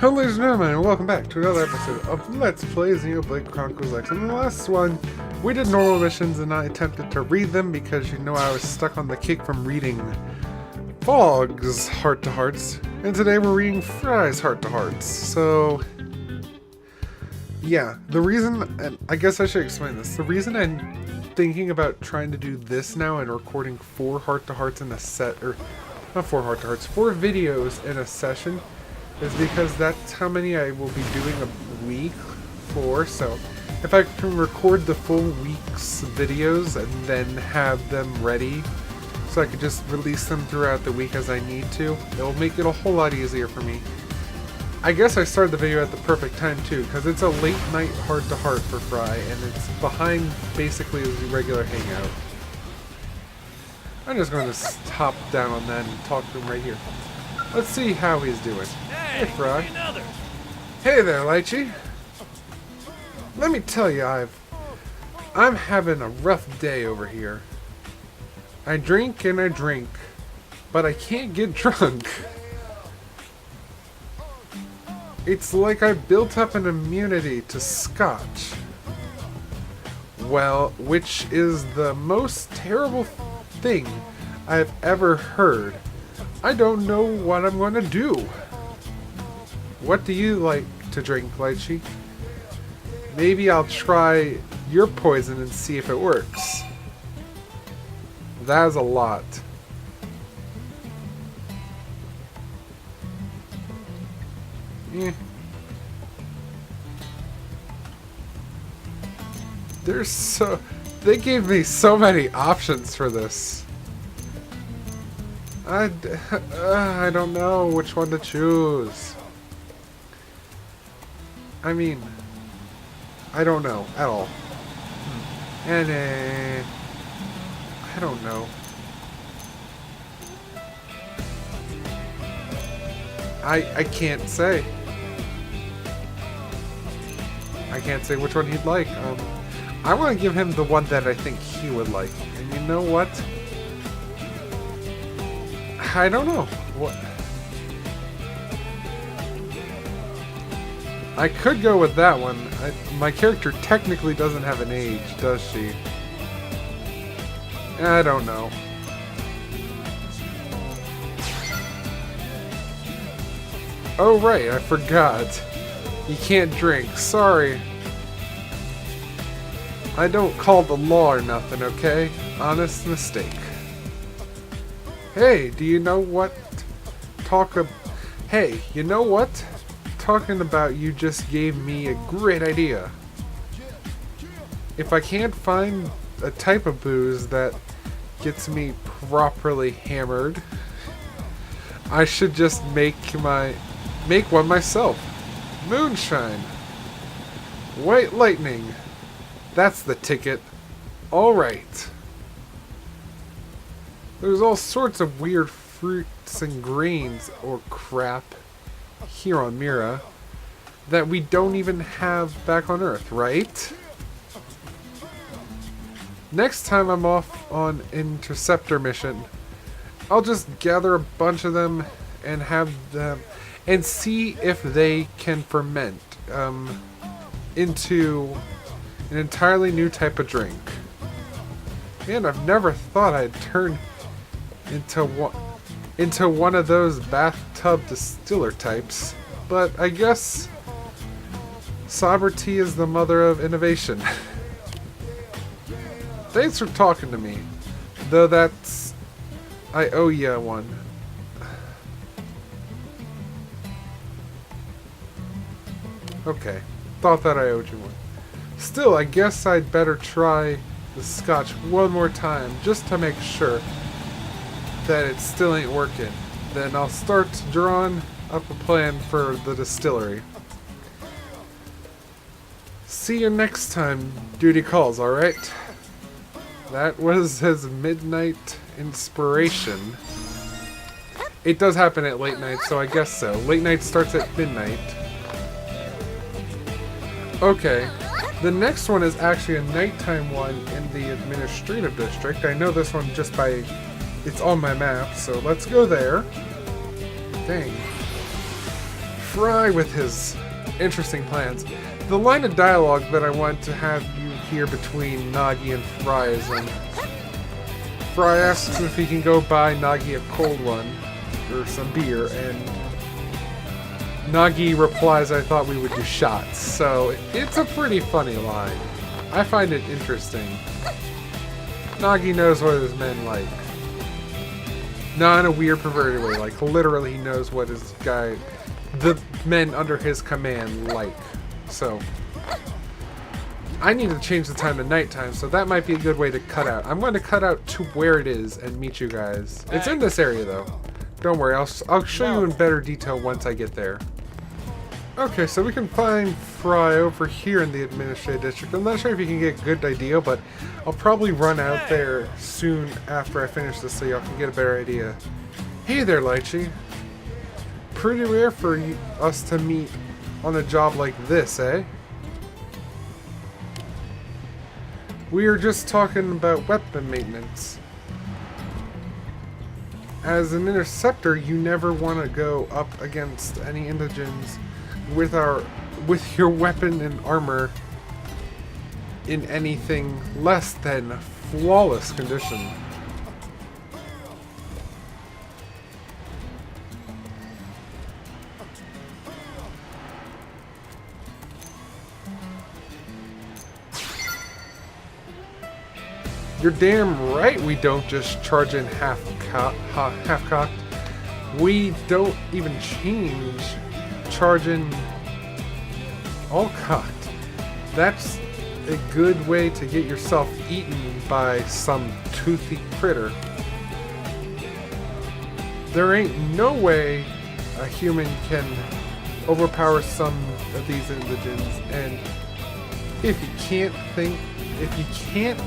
Hello ladies and gentlemen, and welcome back to another episode of Let's Play Xenoblade Chronicles X. In the last one, we did normal missions and I attempted to read them because, you know, I was stuck on the kick from reading Fog's Heart to Hearts. And today we're reading Frye's Heart to Hearts. So, yeah, the reason, and I guess I should explain this, the reason I'm thinking about trying to do this now and recording 4 Heart to Hearts in a set, or not 4 Heart to Hearts, 4 videos in a session, is because that's how many I will be doing a week for. So if I can record the full week's videos and then have them ready so I could just release them throughout the week as I need to, it'll make it a whole lot easier for me. I guess I started the video at the perfect time too, because it's a late night heart to heart for Frye and it's behind basically the regular hangout. I'm just going to hop down on that and talk to him right here. Let's see how he's doing. Hey, Frye. Hey there, Lychee. Let me tell you, I'm having a rough day over here. I drink and I drink, but I can't get drunk. It's like I built up an immunity to scotch. Well, which is the most terrible thing I've ever heard. I don't know what I'm going to do. What do you like to drink, Lychee? Maybe I'll try your poison and see if it works. That is a lot. Eh. They gave me so many options for this. I don't know which one to choose. I mean, I don't know at all. And I don't know. I can't say. I can't say which one he'd like. I want to give him the one that I think he would like. And you know what? I don't know. What? I could go with that one. My character technically doesn't have an age, does she? I don't know. Oh right, I forgot. You can't drink. Sorry. I don't call the law or nothing, okay? Honest mistake. Hey, do you know what? Hey, you know what? Talking about you just gave me a great idea. If I can't find a type of booze that gets me properly hammered, I should just make one myself. Moonshine. White lightning. That's the ticket. All right. There's all sorts of weird fruits and grains or crap here on Mira that we don't even have back on Earth, right? Next time I'm off on interceptor mission, I'll just gather a bunch of them and have them and see if they can ferment into an entirely new type of drink. Man, I've never thought I'd turn into one of those bathtub distiller types, but I guess sobriety is the mother of innovation. Thanks for talking to me, though I owe ya one. Okay, thought that I owed you one. Still, I guess I'd better try the scotch one more time, just to make sure that it still ain't working. Then I'll start drawing up a plan for the distillery. See you next time duty calls, alright? That was his midnight inspiration. It does happen at late night, so I guess so. Late night starts at midnight. Okay. The next one is actually a nighttime one in the administrative district. I know this one just by... It's on my map, so let's go there. Dang. Frye with his interesting plans. The line of dialogue that I want to have you hear between Nagi and Frye is Frye asks if he can go buy Nagi a cold one, or some beer, and Nagi replies, I thought we would do shots. So it's a pretty funny line. I find it interesting. Nagi knows what his men like. Not in a weird, perverted way. Like, literally he knows what the men under his command like. So, I need to change the time to nighttime, so that might be a good way to cut out. I'm going to cut out to where it is and meet you guys. It's in this area, though. Don't worry, I'll show you in better detail once I get there. Okay, so we can find Frye over here in the administrative district. I'm not sure if you can get a good idea, but I'll probably run out there soon after I finish this so y'all can get a better idea. Hey there, Lychee. Pretty rare for us to meet on a job like this, eh? We are just talking about weapon maintenance. As an interceptor, you never want to go up against any indigents with your weapon and armor in anything less than flawless condition. You're damn right we don't just charge in half-cocked. We don't even change charge in all-cocked. That's a good way to get yourself eaten by some toothy critter. There ain't no way a human can overpower some of these indigents, and if you can't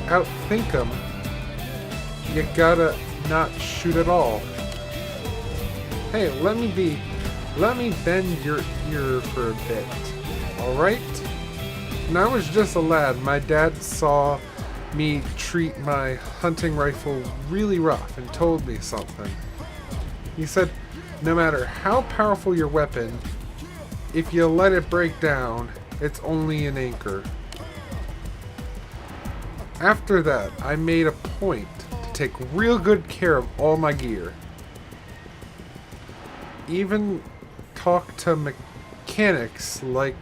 outthink them, you gotta not shoot at all. Hey, let me bend your ear for a bit, alright? When I was just a lad, my dad saw me treat my hunting rifle really rough and told me something. He said, no matter how powerful your weapon, if you let it break down, it's only an anchor. After that, I made a point to take real good care of all my gear. Even talk to mechanics like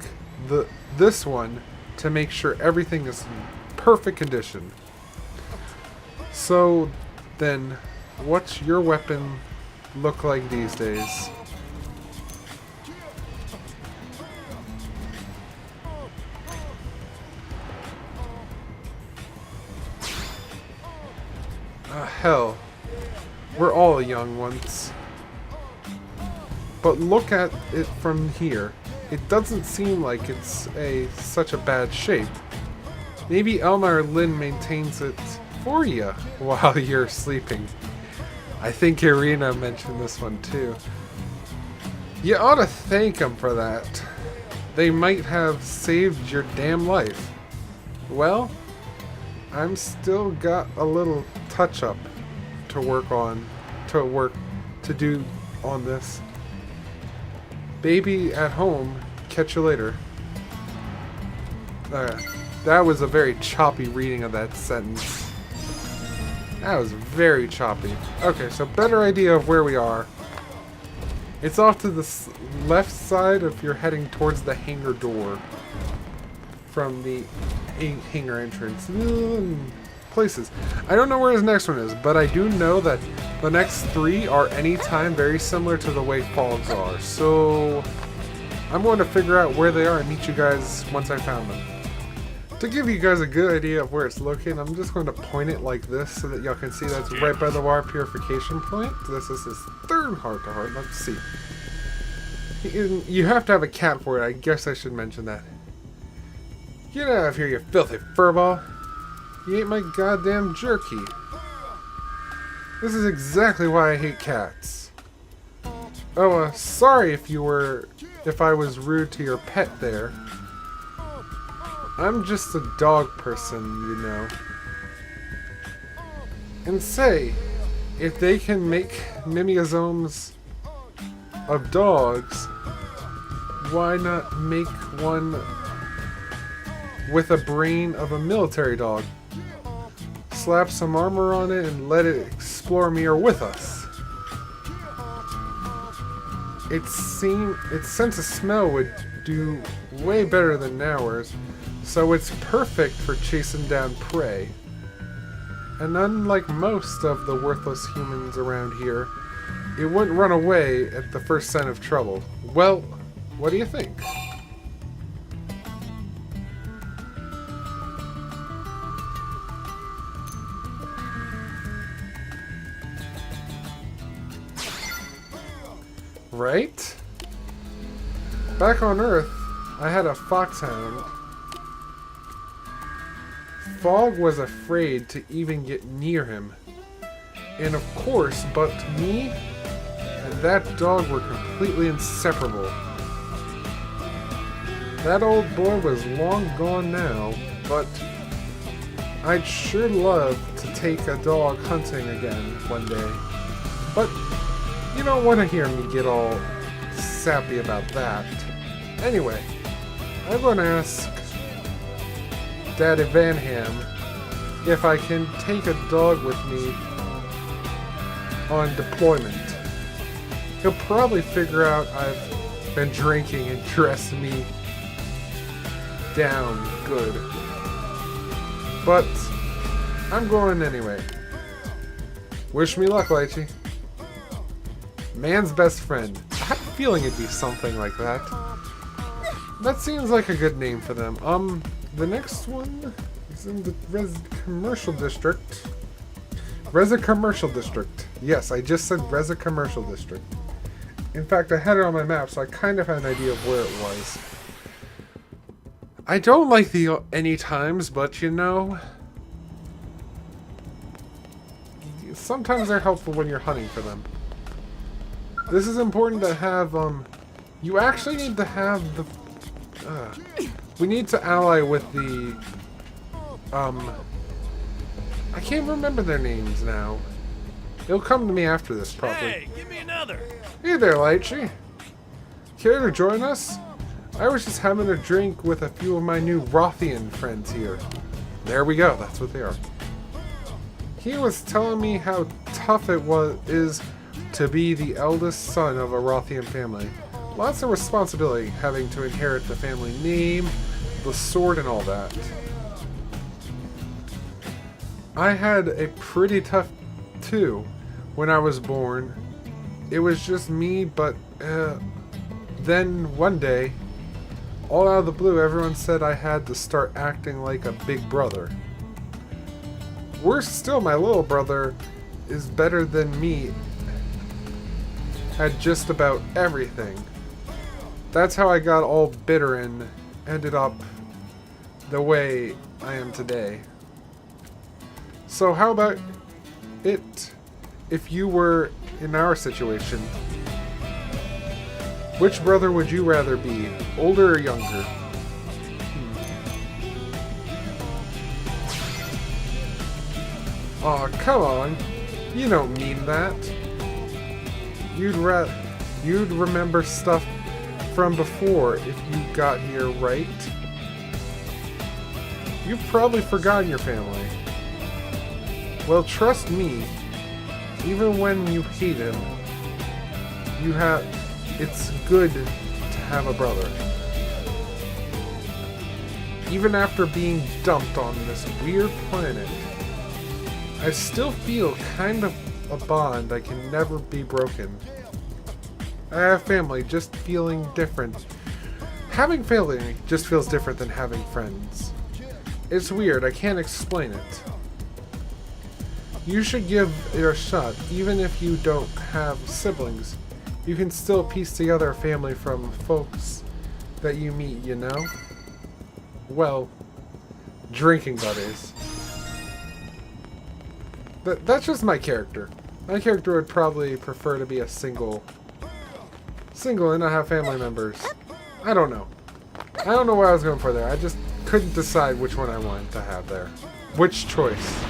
this one to make sure everything is in perfect condition. So then, what's your weapon look like these days? Hell, we're all young once. But look at it from here. It doesn't seem like it's such a bad shape. Maybe Elma or Lynn maintains it for you while you're sleeping. I think Irina mentioned this one too. You ought to thank them for that. They might have saved your damn life. Well, I'm still got a little touch-up to do on this. Baby at home. Catch you later. That was a very choppy reading of that sentence. That was very choppy. Okay, so better idea of where we are. It's off to the left side if you're heading towards the hangar door from the hangar entrance. Places. I don't know where his next one is, but I do know that the next three are anytime very similar to the way Fogs are. So I'm going to figure out where they are and meet you guys once I found them. To give you guys a good idea of where it's located, I'm just going to point it like this so that y'all can see that's right by the water purification plant. This is his third heart-to-heart. Let's see. You have to have a cat for it. I guess I should mention that. Get out of here, you filthy furball. You ate my goddamn jerky. This is exactly why I hate cats. Oh, sorry if I was rude to your pet there. I'm just a dog person, you know. And say, if they can make mimeosomes of dogs, why not make one with a brain of a military dog? Slap some armor on it and let it explore Mira with us. Its sense of smell would do way better than ours, so it's perfect for chasing down prey. And unlike most of the worthless humans around here, it wouldn't run away at the first sign of trouble. Well, what do you think? Right? Back on Earth, I had a foxhound. Fog was afraid to even get near him. And of course, but me and that dog were completely inseparable. That old boy was long gone now, but I'd sure love to take a dog hunting again one day. But you don't want to hear me get all sappy about that. Anyway, I'm going to ask Daddy Van Ham if I can take a dog with me on deployment. He'll probably figure out I've been drinking and dress me down good. But I'm going anyway. Wish me luck, Lychee. Man's best friend. I had a feeling it'd be something like that. That seems like a good name for them. The next one is in the Commercial District. Commercial District. Yes, I just said Commercial District. In fact, I had it on my map, so I kind of had an idea of where it was. I don't like the any times, but you know, sometimes they're helpful when you're hunting for them. This is important to have, you actually need to have the, we need to ally with the, I can't remember their names now. It'll come to me after this, probably. Hey, give me another. Hey there, Lychee. Care to join us? I was just having a drink with a few of my new Rothian friends here. There we go, that's what they are. He was telling me how tough it is to be the eldest son of a Rothian family. Lots of responsibility, having to inherit the family name, the sword, and all that. I had a pretty tough too when I was born. It was just me, but then one day, all out of the blue, everyone said I had to start acting like a big brother. Worse still, my little brother is better than me at just about everything. That's how I got all bitter and ended up the way I am today. So how about it if you were in our situation? Which brother would you rather be, older or younger? Aw, come on. You don't mean that. You'd remember stuff from before if you got here, right? You've probably forgotten your family. Well, trust me, even when you hate him, it's good to have a brother. Even after being dumped on this weird planet, I still feel kind of a bond that can never be broken. I have family, just feeling different. Having family just feels different than having friends. It's weird, I can't explain it. You should give it a shot, even if you don't have siblings. You can still piece together a family from folks that you meet, you know? Well, drinking buddies. That's just my character. My character would probably prefer to be a single and not have family members. I don't know. I don't know what I was going for there. I just couldn't decide which one I wanted to have there. Which choice?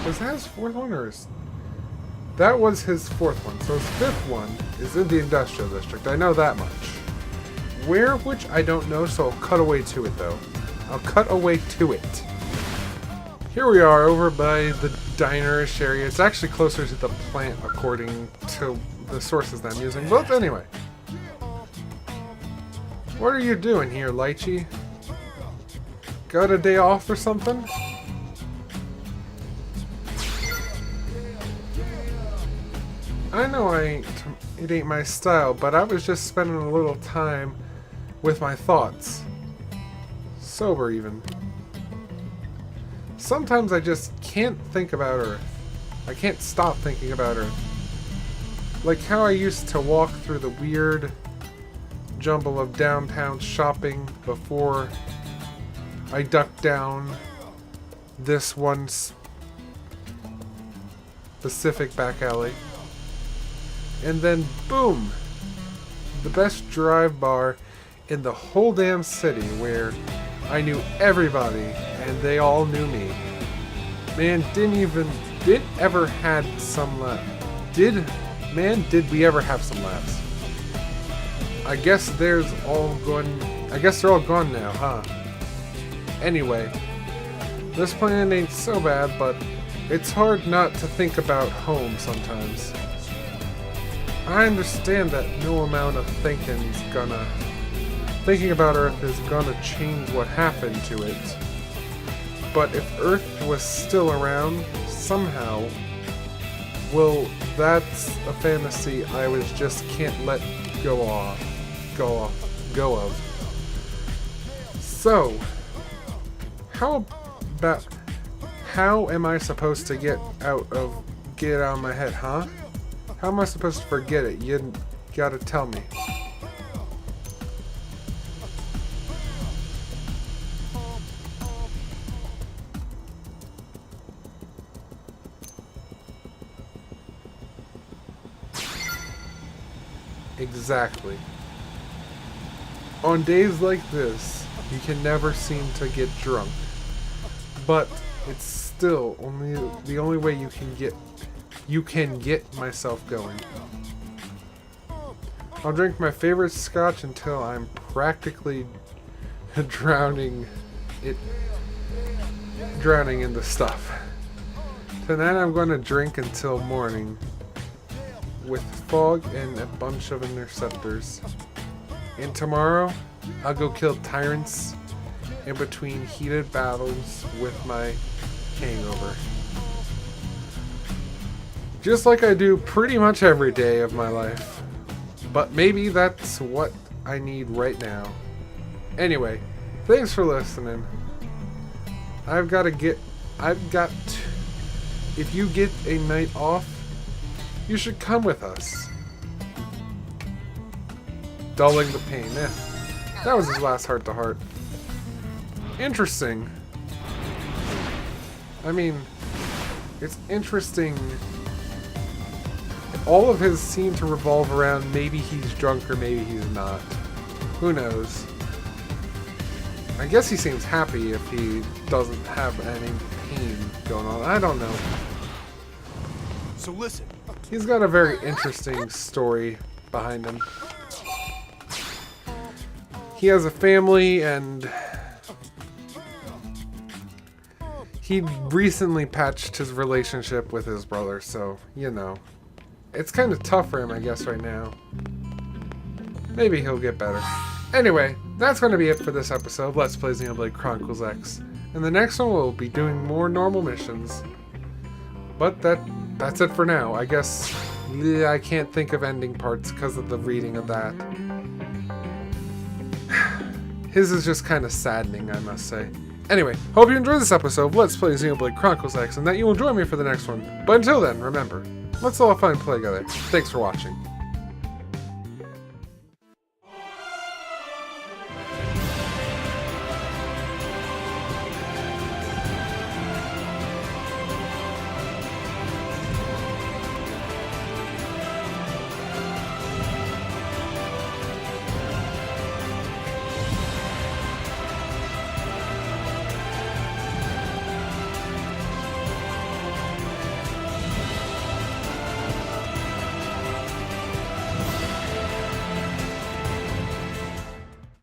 Was that his fourth one or his... That was his fourth one. So his fifth one is in the industrial district. I know that much. Where of which I don't know, so I'll cut away to it though. I'll cut away to it. Here we are over by the diner-ish area. It's actually closer to the plant according to the sources that I'm using. But anyway. What are you doing here, Lychee? Got a day off or something? I know it ain't my style, but I was just spending a little time with my thoughts. Sober, even. Sometimes I just can't think about Earth. I can't stop thinking about Earth. Like how I used to walk through the weird jumble of downtown shopping before I ducked down this one specific back alley. And then, boom! The best drive bar in the whole damn city where I knew everybody and they all knew me. Man, did ever had some did we ever have some laughs? I guess they're all gone now, huh? Anyway, this plan ain't so bad, but it's hard not to think about home sometimes. I understand that no amount of thinking about Earth is gonna change what happened to it. But if Earth was still around, somehow, well, that's a fantasy I just can't let go of. So, how am I supposed to get out of my head, huh? How am I supposed to forget it? You gotta tell me. Exactly. On days like this, you can never seem to get drunk. But it's still the only way you can get myself going. I'll drink my favorite scotch until I'm practically drowning in the stuff. Tonight I'm going to drink until morning with fog and a bunch of interceptors. And tomorrow I'll go kill tyrants in between heated battles with my hangover. Just like I do pretty much every day of my life. But maybe that's what I need right now. Anyway, thanks for listening. If you get a night off, you should come with us. Dulling the pain. That was his last heart-to-heart. Interesting. I mean, it's interesting. All of his seem to revolve around maybe he's drunk or maybe he's not. Who knows? I guess he seems happy if he doesn't have any pain going on. I don't know. So listen. He's got a very interesting story behind him. He has a family and he recently patched his relationship with his brother, so, you know. It's kind of tough for him, I guess, right now. Maybe he'll get better. Anyway, that's going to be it for this episode of Let's Play Xenoblade Chronicles X. In the next one, we'll be doing more normal missions. But that's it for now. I guess I can't think of ending parts because of the reading of that. His is just kind of saddening, I must say. Anyway, hope you enjoyed this episode of Let's Play Xenoblade Chronicles X and that you will join me for the next one. But until then, remember, let's all find play together. Thanks for watching.